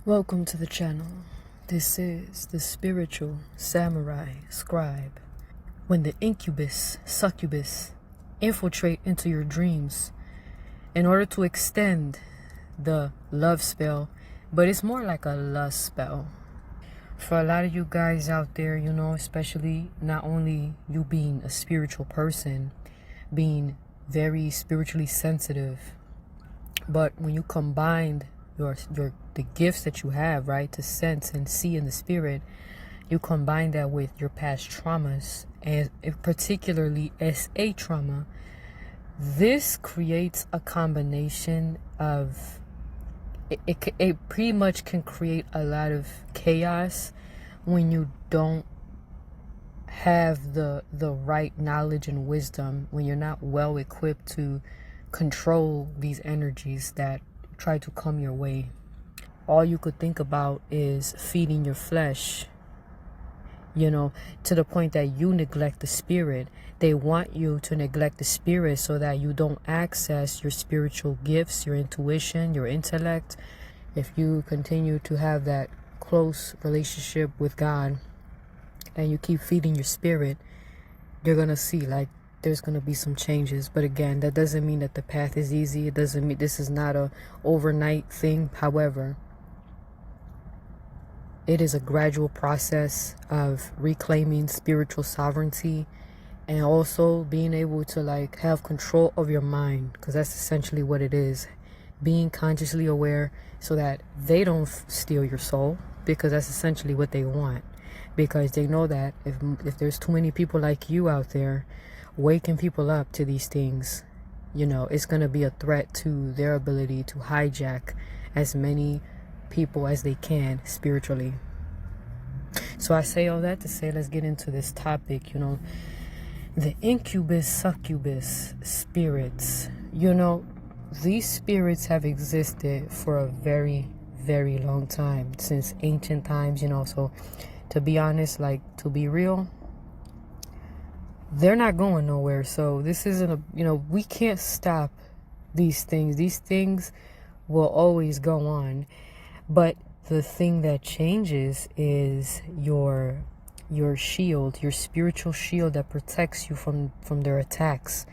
Welcome to the channel. This is the spiritual samurai scribe. When the incubus, succubus infiltrate into your dreams in order to extend the love spell, but it's more like a lust spell. For a lot of you guys out there, especially not only you being a spiritual person, being very spiritually sensitive, but when you combined the gifts that you have, right, to sense and see in the spirit, you combine that with your past traumas, and particularly SA trauma. This creates a combination of it pretty much can create a lot of chaos when you don't have the right knowledge and wisdom, when you're not well equipped to control these energies that try to come your way. All you could think about is feeding your flesh, to the point that you neglect the spirit. They want you to neglect the spirit so that you don't access your spiritual gifts, your intuition, your intellect. If you continue to have that close relationship with God and you keep feeding your spirit, you're going to see there's going to be some changes. But again, that doesn't mean that the path is easy. It doesn't mean this is not a overnight thing. However, it is a gradual process of reclaiming spiritual sovereignty and also being able to have control of your mind, because that's essentially what it is. Being consciously aware so that they don't steal your soul, because that's essentially what they want. Because they know that if there's too many people like you out there waking people up to these things, it's going to be a threat to their ability to hijack as many people as they can spiritually. So I say all that to say, let's get into this topic. The incubus, succubus spirits, these spirits have existed for a very, very long time, since ancient times, so to be honest, to be real, they're not going nowhere. So this isn't we can't stop these things. These things will always go on. But the thing that changes is your shield, your spiritual shield that protects you from their attacks.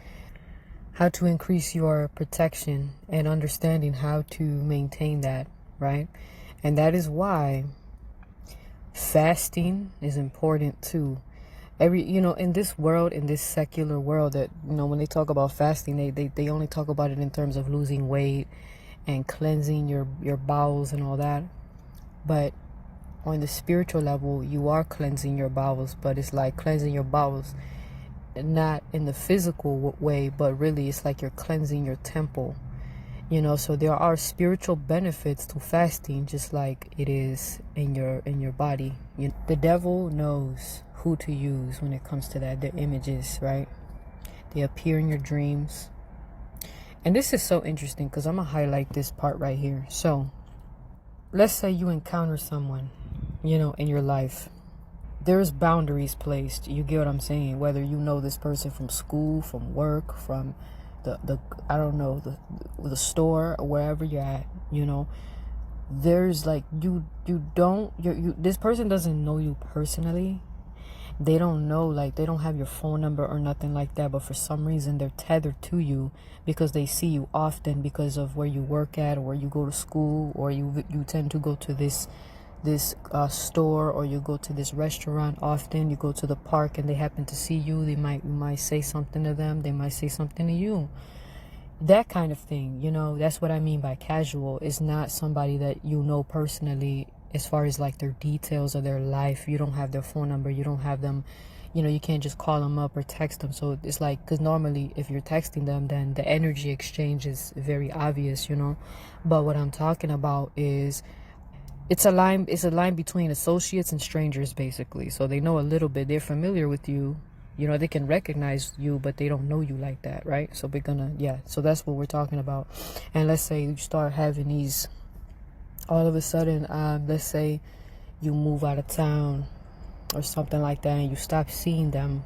How to increase your protection and understanding how to maintain that, right? And that is why fasting is important too. In this world, in this secular world, that when they talk about fasting, they only talk about it in terms of losing weight and cleansing your bowels and all that. But on the spiritual level, you are cleansing your bowels, but it's like cleansing your bowels not in the physical way, but really it's like you're cleansing your temple. So there are spiritual benefits to fasting, just like it is in your body. The devil knows who to use when it comes to that. The images, right? They appear in your dreams. And this is so interesting because I'm gonna highlight this part right here. So let's say you encounter someone, in your life. There's boundaries placed. You get what I'm saying? Whether you know this person from school, from work, from the I don't know, the store, or wherever you're at, there's this person doesn't know you personally. They don't know, they don't have your phone number or nothing like that, but for some reason they're tethered to you because they see you often because of where you work at, or where you go to school, or you tend to go to this store, or you go to this restaurant often. You go to the park and they happen to see you. You might say something to them. They might say something to you. That kind of thing, that's what I mean by casual. It's not somebody that you know personally, as far as their details of their life. You don't have their phone number. You don't have them, you can't just call them up or text them. So it's because normally if you're texting them, then the energy exchange is very obvious, But what I'm talking about is it's a line between associates and strangers, basically. So they know a little bit. They're familiar with you. They can recognize you, but they don't know you like that, right? So so that's what we're talking about. And let's say you start having these, all of a sudden, let's say you move out of town or something like that, and you stop seeing them.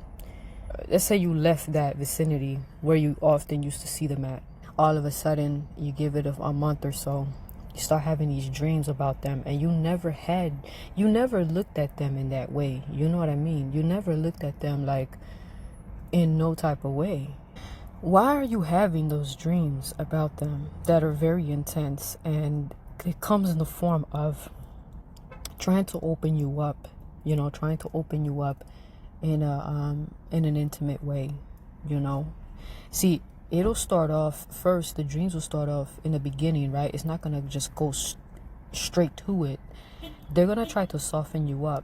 Let's say you left that vicinity where you often used to see them at. All of a sudden, you give it a month or so, You start having these dreams about them, and you never looked at them in that way. You know what I mean? You never looked at them like in no type of way. Why are you having those dreams about them that are very intense? And it comes in the form of trying to open you up, trying to open you up in an intimate way, See, it'll start off first. The dreams will start off in the beginning, right? It's not gonna just go straight to it. They're gonna try to soften you up,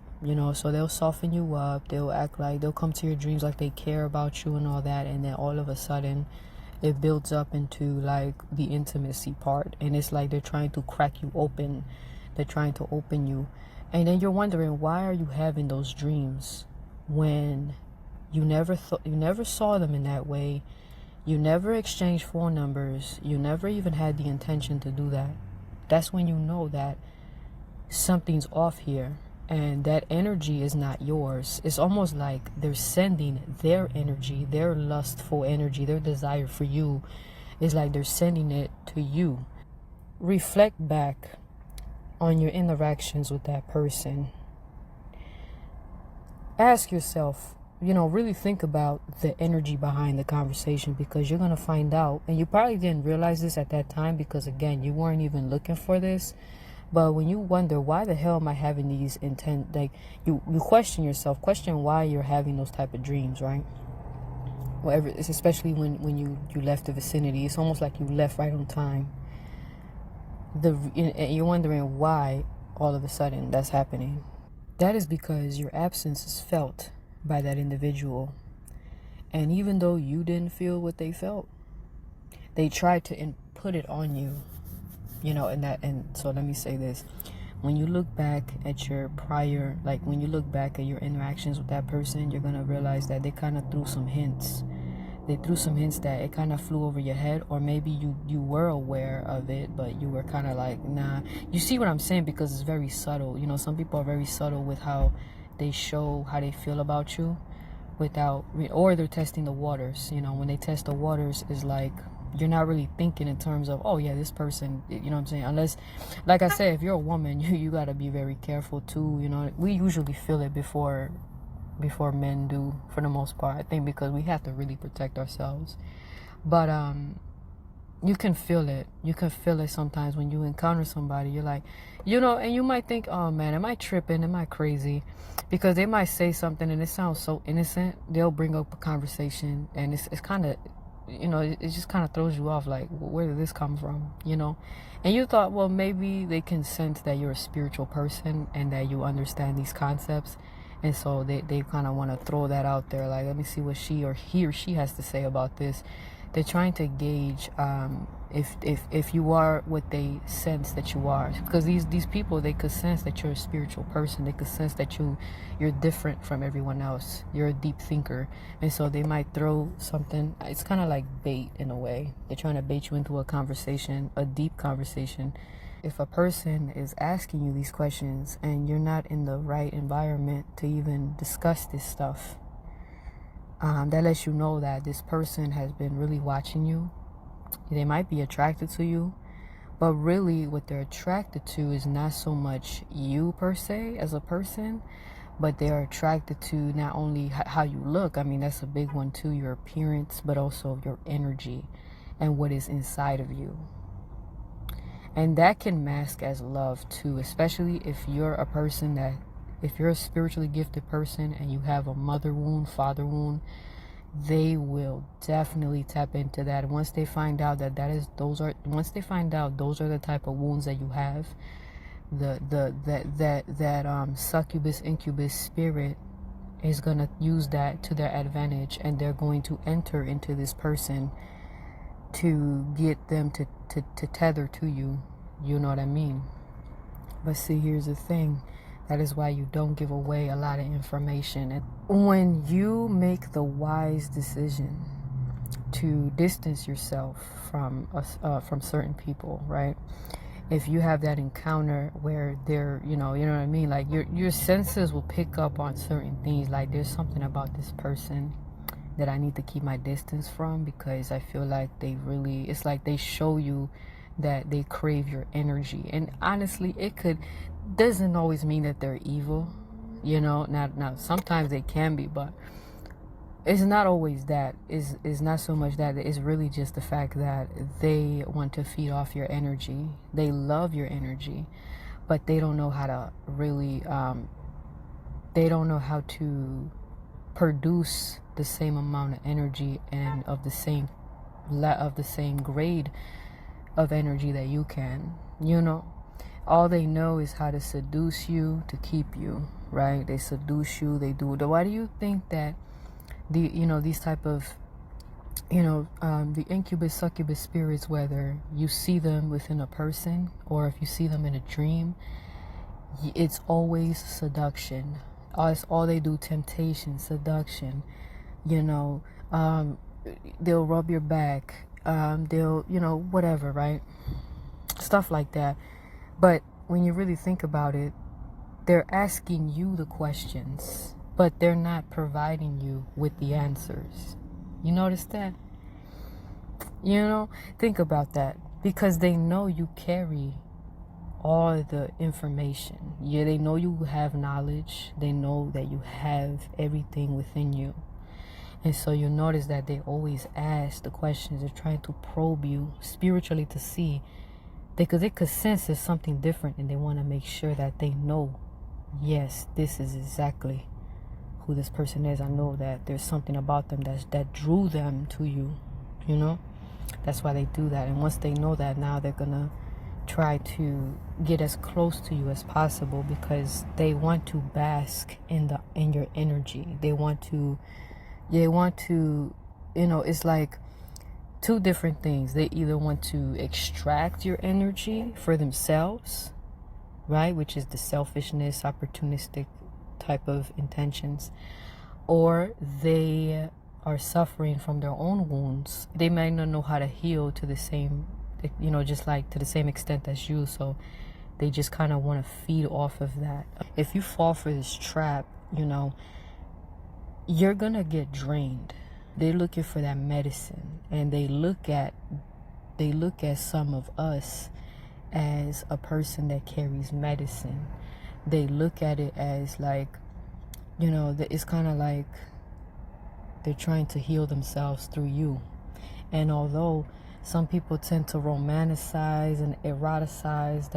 so they'll soften you up. They'll act like they'll come to your dreams like they care about you and all that, and then all of a sudden it builds up into like the intimacy part, and it's like they're trying to crack you open. They're trying to open you, and then you're wondering, why are you having those dreams when you never saw them in that way? You never exchanged phone numbers. You never even had the intention to do that. That's when you know that something's off here, and that energy is not yours. It's almost like they're sending their energy, their lustful energy, their desire for you. It's like they're sending it to you. Reflect back on your interactions with that person. Ask yourself, really think about the energy behind the conversation, because you're going to find out, and you probably didn't realize this at that time because, again, you weren't even looking for this. But when you wonder, why the hell am I having these intent, like you question yourself, question why you're having those type of dreams, right? Whatever, it's especially when you left the vicinity. It's almost like you left right on time. You're wondering why all of a sudden that's happening. That is because your absence is felt by that individual. And even though you didn't feel what they felt, they tried to put it on you. And so let me say this. When you look back at your prior, like when you look back at your interactions with that person, you're going to realize that they kind of threw some hints. They threw some hints that it kind of flew over your head, or maybe you were aware of it, but you were kind of like, nah. You see what I'm saying? Because it's very subtle. Some people are very subtle with how they show how they feel about you or they're testing the waters. When they test the waters, is like, you're not really thinking in terms of, oh yeah, this person, you know what I'm saying? Unless, like I said, if you're a woman, you got to be very careful too. We usually feel it before men do, for the most part, I think, because we have to really protect ourselves. But you can feel it. You can feel it sometimes when you encounter somebody. You're like, and you might think, oh man, am I tripping? Am I crazy? Because they might say something and it sounds so innocent. They'll bring up a conversation and it's kind of, it just kind of throws you off, like, where did this come from, And you thought, well, maybe they can sense that you're a spiritual person and that you understand these concepts. And so they kind of want to throw that out there, like, let me see what he or she has to say about this. They're trying to gauge if you are what they sense that you are. Because these people, they could sense that you're a spiritual person. They could sense that you're different from everyone else. You're a deep thinker. And so they might throw something. It's kind of like bait in a way. They're trying to bait you into a conversation, a deep conversation. If a person is asking you these questions and you're not in the right environment to even discuss this stuff, that lets you know that this person has been really watching you. They might be attracted to you, but really what they're attracted to is not so much you per se as a person, but they are attracted to not only how you look. I mean, that's a big one too, your appearance, but also your energy and what is inside of you. And that can mask as love too, especially if you're a person if you're a spiritually gifted person and you have a mother wound, father wound, they will definitely tap into that. Once they find out those are the type of wounds that you have, that succubus, incubus spirit is gonna use that to their advantage, and they're going to enter into this person to get them to tether to you. You know what I mean? But see, here's the thing. That is why you don't give away a lot of information. And when you make the wise decision to distance yourself from certain people, right? If you have that encounter where they're, you know what I mean? Like your senses will pick up on certain things. Like, there's something about this person that I need to keep my distance from, because I feel like it's like they show you that they crave your energy. And honestly, doesn't always mean that they're evil, you know. Now sometimes they can be, but it's not always that. It's not so much that. It's really just the fact that they want to feed off your energy. They love your energy, but they don't know how to really, they don't know how to produce the same amount of energy and of the same grade of energy that you can, you know. All they know is how to seduce you to keep you, right? They seduce you, they do. Why do you think that these type of, the incubus, succubus spirits, whether you see them within a person or if you see them in a dream, it's always seduction. It's all they do, temptation, seduction, they'll rub your back, they'll, whatever, right? Stuff like that. But when you really think about it, they're asking you the questions, but they're not providing you with the answers. You notice that? Think about that, because they know you carry all the information. Yeah, they know you have knowledge. They know that you have everything within you. And so you notice that they always ask the questions. They're trying to probe you spiritually to see, because they could sense there's something different, and they want to make sure that they know, yes, this is exactly who this person is. I know that there's something about them that drew them to you, That's why they do that. And once they know that, now they're gonna try to get as close to you as possible, because they want to bask in your energy. They want to, it's like two different things. They either want to extract your energy for themselves, right, which is the selfishness, opportunistic type of intentions, or they are suffering from their own wounds. They might not know how to heal to the same, just like to the same extent as you, so they just kind of want to feed off of that. If you fall for this trap, you're gonna get drained. They're looking for that medicine, and they look at some of us as a person that carries medicine. They look at it as like, it's kind of like they're trying to heal themselves through you. And although some people tend to romanticize and eroticize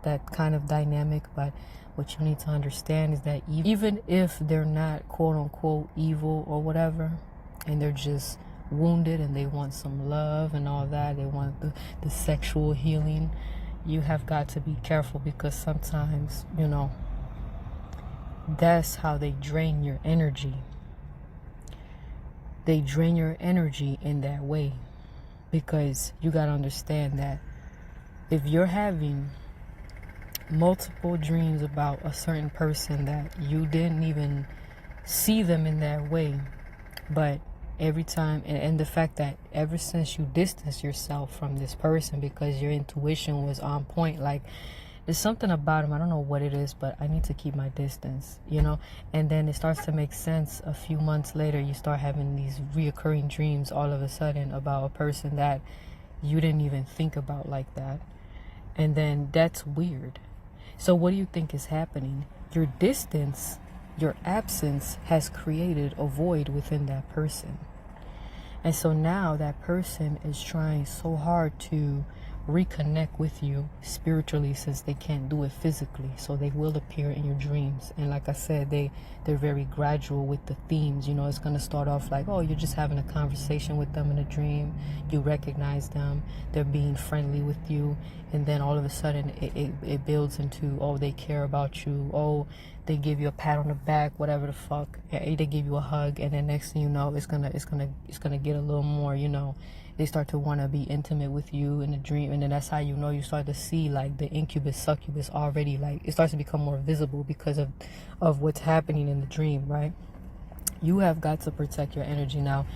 that kind of dynamic, but what you need to understand is that even if they're not quote unquote evil or whatever, and they're just wounded and they want some love and all that, they want the sexual healing, you have got to be careful, because sometimes, that's how they drain your energy. They drain your energy in that way, because you got to understand that if you're having multiple dreams about a certain person that you didn't even see them in that way, but every time, and the fact that ever since you distance yourself from this person because your intuition was on point, like there's something about him, I don't know what it is, but I need to keep my distance, and then it starts to make sense. A few months later, you start having these reoccurring dreams all of a sudden about a person that you didn't even think about like that. And then that's weird. So what do you think is happening? Your distance, your absence has created a void within that person. And so now that person is trying so hard to reconnect with you spiritually, since they can't do it physically. So they will appear in your dreams. And like I said, they're very gradual with the themes. It's going to start off like, oh, you're just having a conversation with them in a dream. You recognize them. They're being friendly with you. And then all of a sudden it builds into, oh, they care about you. Oh, they give you a pat on the back, whatever the fuck. They give you a hug. And then next thing you know, it's gonna get a little more, they start to want to be intimate with you in the dream. And then that's how you start to see like the incubus, succubus already, like it starts to become more visible because of what's happening in the dream, right? You have got to protect your energy. Now,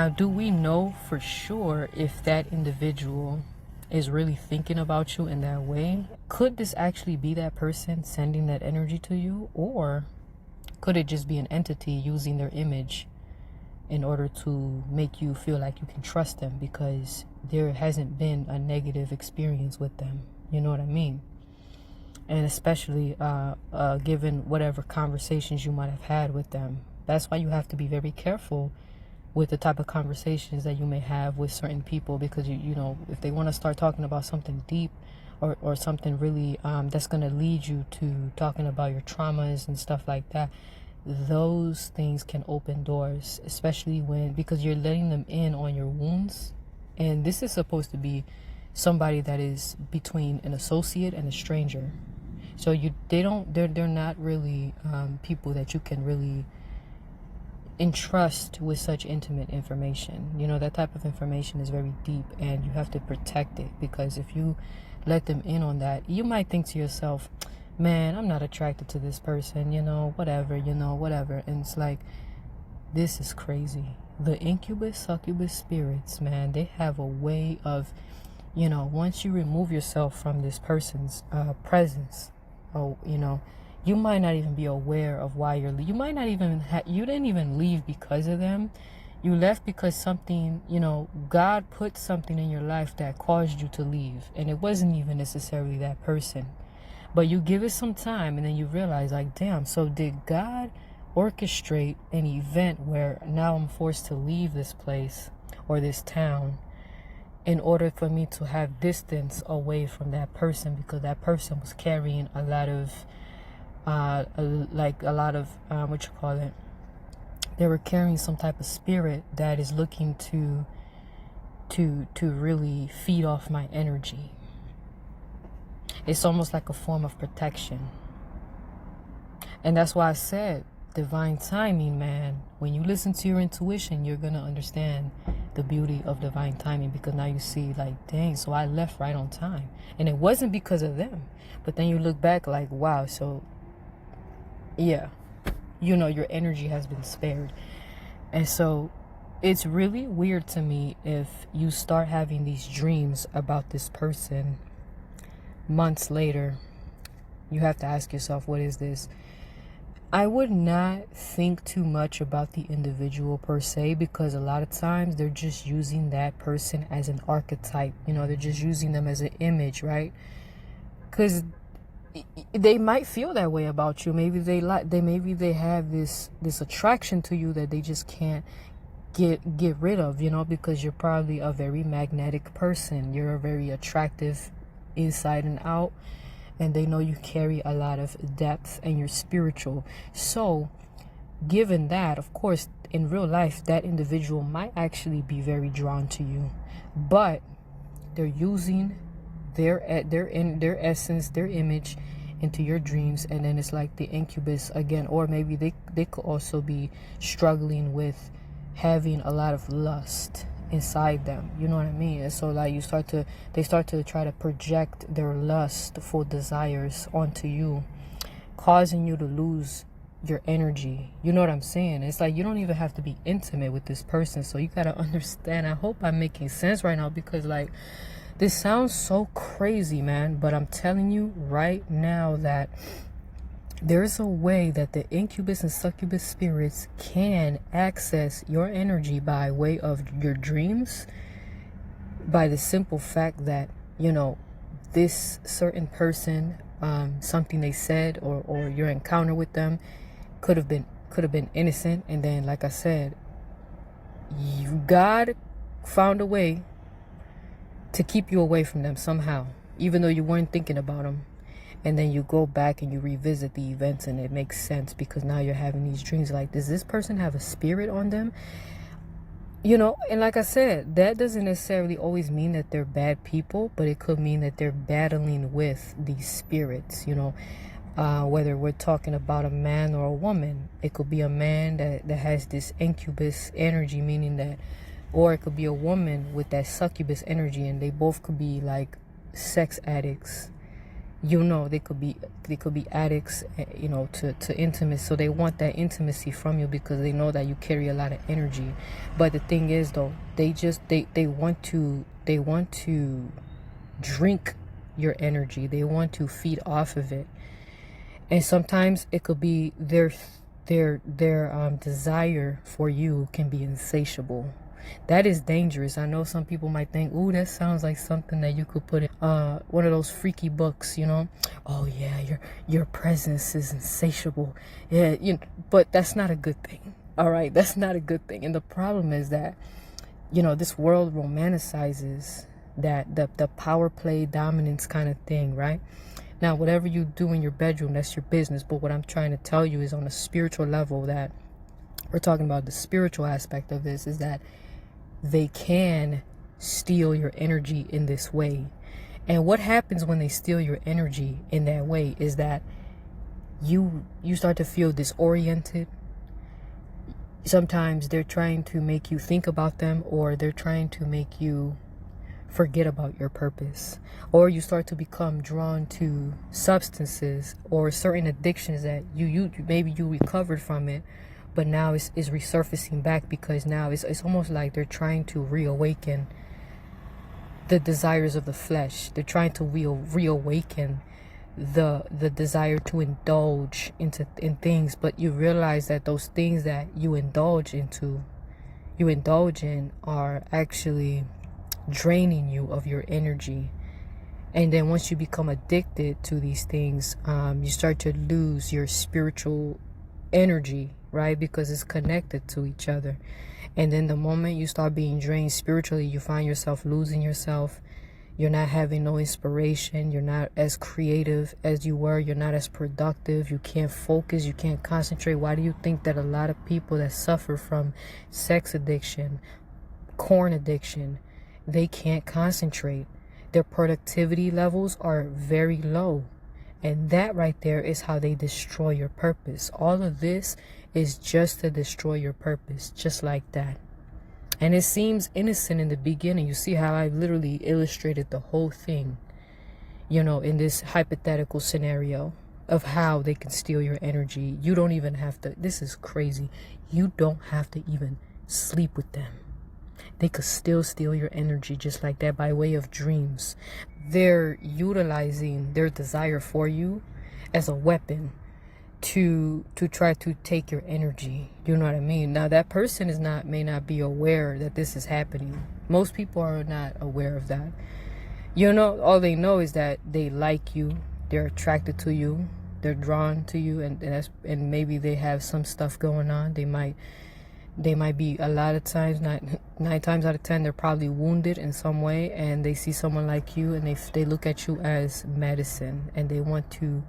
do we know for sure if that individual is really thinking about you in that way? Could this actually be that person sending that energy to you? Or could it just be an entity using their image in order to make you feel like you can trust them, because there hasn't been a negative experience with them. You know what I mean? And especially given whatever conversations you might have had with them. That's why you have to be very careful with the type of conversations that you may have with certain people, because you know, if they want to start talking about something deep or something really that's going to lead you to talking about your traumas and stuff like that, those things can open doors, especially because you're letting them in on your wounds. And this is supposed to be somebody that is between an associate and a stranger. So they're not really people that you can really entrust with such intimate information. You know, that type of information is very deep, and you have to protect it, because if you let them in on that, you might think to yourself, man, I'm not attracted to this person, whatever. And it's like, this is crazy. The incubus, succubus spirits, man, they have a way of, once you remove yourself from this person's presence, you might not even be aware of why you're leaving. You might not even you didn't even leave because of them. You left because something, God put something in your life that caused you to leave, and it wasn't even necessarily that person. But you give it some time, and then you realize, like, damn, so did God orchestrate an event where now I'm forced to leave this place or this town in order for me to have distance away from that person, because that person was carrying a lot of they were carrying some type of spirit that is looking to really feed off my energy. It's almost like a form of protection. And that's why I said divine timing, man. When you listen to your intuition, you're going to understand the beauty of divine timing, because now you see, like, dang, so I left right on time. And it wasn't because of them. But then you look back like, wow, so yeah, your energy has been spared. And so it's really weird to me if you start having these dreams about this person months later. You have to ask yourself, what is this? I would not think too much about the individual per se, because a lot of times they're just using that person as an archetype. They're just using them as an image, right? Because they might feel that way about you. Maybe they have this attraction to you that they just can't get rid of, because you're probably a very magnetic person. You're a very attractive inside and out, and they know you carry a lot of depth and you're spiritual. So given that, of course, in real life, that individual might actually be very drawn to you, but they're using their essence, their image into your dreams. And then it's like the incubus again. Or maybe they could also be struggling with having a lot of lust inside them, you know what I mean? And so like they start to try to project their lustful desires onto you, causing you to lose your energy. You know what I'm saying? It's like you don't even have to be intimate with this person. So you gotta understand. I hope I'm making sense right now, because like this sounds so crazy, man, but I'm telling you right now that there's a way that the incubus and succubus spirits can access your energy by way of your dreams, by the simple fact that, this certain person, something they said or your encounter with them could have been innocent. And then, like I said, God found a way to keep you away from them somehow, even though you weren't thinking about them. And then you go back and you revisit the events, and it makes sense, because now you're having these dreams like, does this person have a spirit on them? And like I said, that doesn't necessarily always mean that they're bad people, but it could mean that they're battling with these spirits, whether we're talking about a man or a woman. It could be a man that has this incubus energy, meaning that, or it could be a woman with that succubus energy, and they both could be like sex addicts. They could be addicts, to intimacy. So they want that intimacy from you because they know that you carry a lot of energy. But the thing is, though, they want to drink your energy. They want to feed off of it. And sometimes it could be they're their desire for you can be insatiable. That is dangerous. I know some people might think, "Ooh, that sounds like something that you could put in one of those freaky books, you know? Oh yeah, your presence is insatiable." Yeah, but that's not a good thing. All right, that's not a good thing. And the problem is that, this world romanticizes that the power play dominance kind of thing, right? Now, whatever you do in your bedroom, that's your business. But what I'm trying to tell you is on a spiritual level, that we're talking about the spiritual aspect of this, is that they can steal your energy in this way. And what happens when they steal your energy in that way is that you start to feel disoriented. Sometimes they're trying to make you think about them, or they're trying to make you forget about your purpose, or you start to become drawn to substances or certain addictions that you maybe you recovered from it, but now it's resurfacing back, because now it's almost like they're trying to reawaken the desires of the flesh. They're trying to reawaken the desire to indulge in things, but you realize that those things that you indulge in are actually draining you of your energy. And then once you become addicted to these things, you start to lose your spiritual energy, right? Because it's connected to each other. And then the moment you start being drained spiritually, you find yourself losing yourself. You're not having no inspiration. You're not as creative as you were. You're not as productive. You can't focus. You can't concentrate. Why do you think that a lot of people that suffer from sex addiction, porn addiction, they can't concentrate? Their productivity levels are very low. And that right there is how they destroy your purpose. All of this is just to destroy your purpose, just like that. And it seems innocent in the beginning. You see how I literally illustrated the whole thing, in this hypothetical scenario of how they can steal your energy. You don't even have to, this is crazy, you don't have to even sleep with them. They could still steal your energy just like that by way of dreams. They're utilizing their desire for you as a weapon to try to take your energy. You know what I mean? Now that person may not be aware that this is happening. Most people are not aware of that. All they know is that they like you, they're attracted to you, they're drawn to you, and maybe they have some stuff going on. They might be, a lot of times, 9 times out of 10, they're probably wounded in some way, and they see someone like you, and they look at you as medicine, and they want to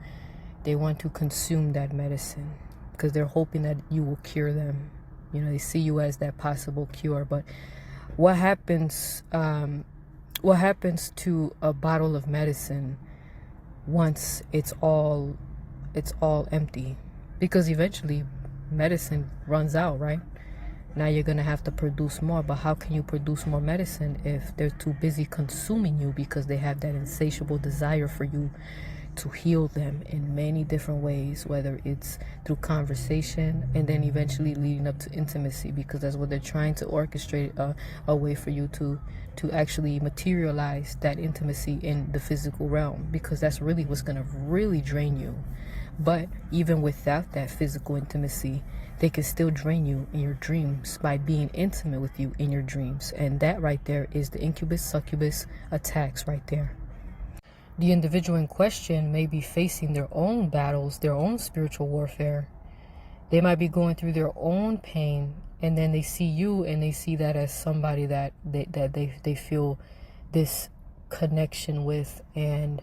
consume that medicine because they're hoping that you will cure them. They see you as that possible cure. But what happens to a bottle of medicine once it's all empty? Because eventually medicine runs out, right? Now you're going to have to produce more. But how can you produce more medicine if they're too busy consuming you, because they have that insatiable desire for you to heal them in many different ways, whether it's through conversation and then eventually leading up to intimacy, because that's what they're trying to orchestrate, a way for you to actually materialize that intimacy in the physical realm, because that's really what's going to really drain you. But even without that physical intimacy, they can still drain you in your dreams by being intimate with you in your dreams. And that right there is the incubus, succubus attacks right there. The individual in question may be facing their own battles, their own spiritual warfare. They might be going through their own pain, and then they see you and they see that as somebody that they feel this connection with, and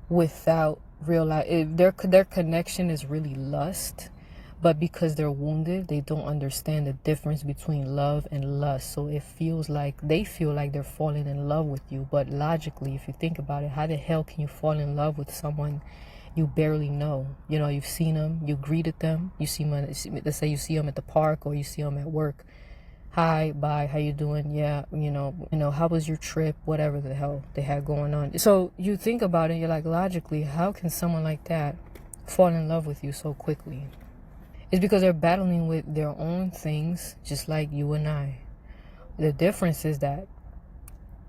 without realize their connection is really lust. But because they're wounded, they don't understand the difference between love and lust. So they feel like they're falling in love with you. But logically, if you think about it, how the hell can you fall in love with someone you barely know? You've seen them, you greeted them, you see them, let's say you see them at the park or you see them at work. Hi, bye, how you doing? Yeah, how was your trip? Whatever the hell they had going on. So you think about it, you're like, logically, how can someone like that fall in love with you so quickly? It's because they're battling with their own things, just like you and I. The difference is that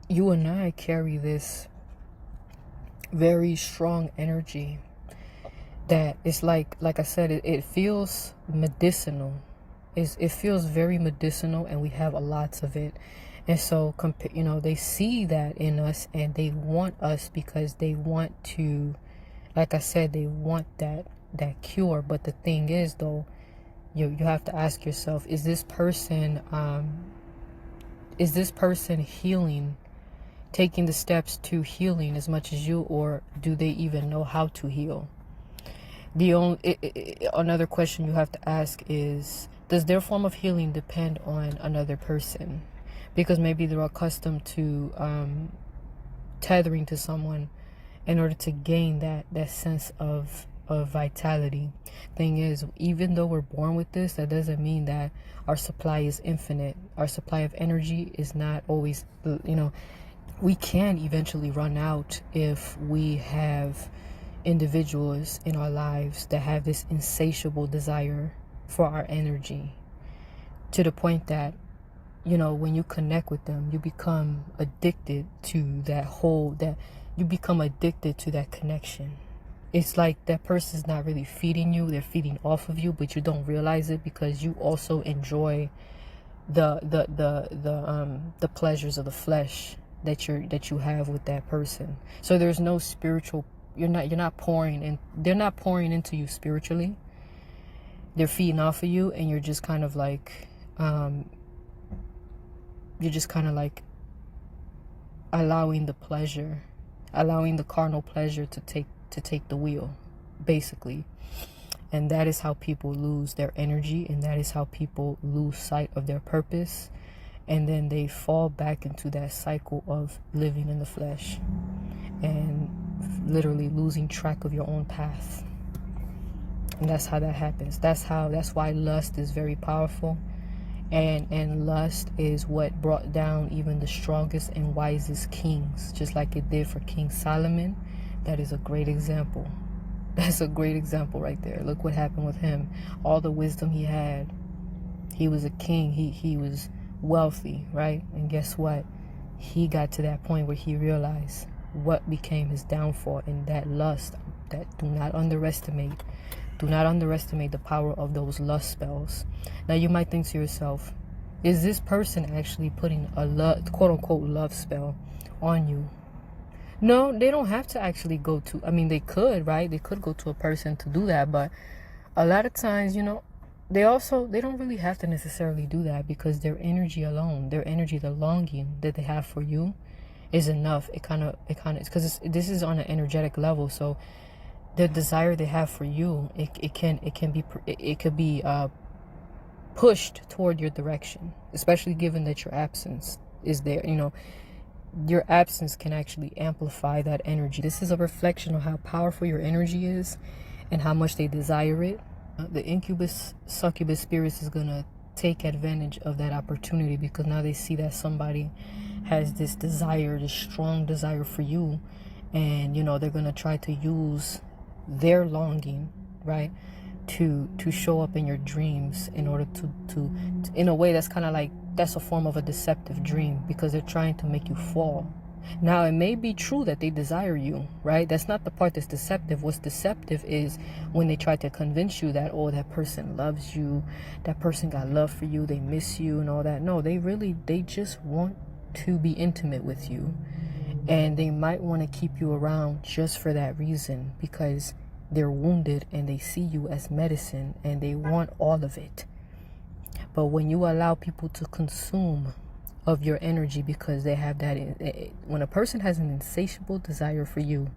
you and I carry this very strong energy that it's like I said, it feels medicinal. It feels very medicinal, and we have a lots of it. And so, they see that in us, and they want us because they want to, like I said, they want that cure. But the thing is, though, you have to ask yourself, is this person healing, taking the steps to healing as much as you, or do they even know how to heal? Another question you have to ask is, does their form of healing depend on another person? Because maybe they're accustomed to tethering to someone in order to gain that sense of vitality. Thing is, even though we're born with this, that doesn't mean that our supply is infinite. Our supply of energy is not always, we can eventually run out if we have individuals in our lives that have this insatiable desire for our energy, to the point that, when you connect with them, you become addicted to you become addicted to that connection. It's like that person's not really feeding you, they're feeding off of you, but you don't realize it because you also enjoy the pleasures of the flesh that you have with that person. So there's no spiritual, they're not pouring into you spiritually. They're feeding off of you, and you're just kind of like allowing the carnal pleasure to take the wheel, basically. And that is how people lose their energy, and that is how people lose sight of their purpose, and then they fall back into that cycle of living in the flesh and literally losing track of your own path. And that's how that happens. That's why lust is very powerful, and lust is what brought down even the strongest and wisest kings, just like it did for King Solomon. That is a great example. That's a great example right there. Look what happened with him. All the wisdom he had. He was a king. He was wealthy, right? And guess what? He got to that point where he realized what became his downfall, and that lust. That do not underestimate the power of those lust spells. Now you might think to yourself, is this person actually putting a quote unquote love spell on you? No, they don't have to actually go to, they could, right? They could go to a person to do that, but a lot of times, they don't really have to necessarily do that, because their energy alone, the longing that they have for you is enough. It kind of, because this is on an energetic level, so the desire they have for you, it could be pushed toward your direction, especially given that your absence is there. Your absence can actually amplify that energy. This is a reflection of how powerful your energy is and how much they desire it. The incubus, succubus spirits is going to take advantage of that opportunity, because now they see that somebody has this desire, this strong desire for you, and they're going to try to use their longing, right, to show up in your dreams in order to in a way that's kind of like, that's a form of a deceptive dream, because they're trying to make you fall. Now, it may be true that they desire you, right? That's not the part that's deceptive. What's deceptive is when they try to convince you that, oh, that person loves you, that person got love for you, they miss you and all that. No, they just want to be intimate with you. And they might want to keep you around just for that reason, because they're wounded and they see you as medicine and they want all of it. But when you allow people to consume of your energy, because they have that, when a person has an insatiable desire for you,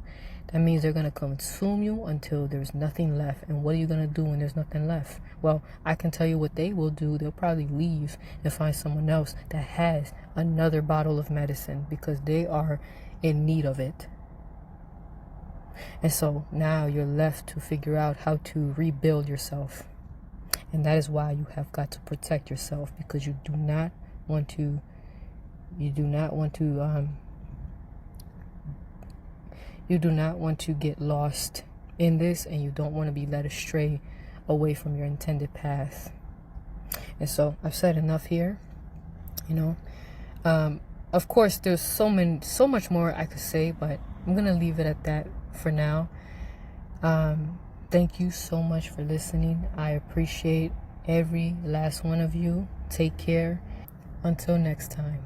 that means they're going to consume you until there's nothing left. And what are you going to do when there's nothing left? Well, I can tell you what they will do. They'll probably leave and find someone else that has another bottle of medicine, because they are in need of it. And so now you're left to figure out how to rebuild yourself. And that is why you have got to protect yourself, because you do not want to get lost in this, and you don't want to be led astray away from your intended path. And so I've said enough here. Of course, there's so much more I could say, but I'm gonna leave it at that for now. Thank you so much for listening. I appreciate every last one of you. Take care. Until next time.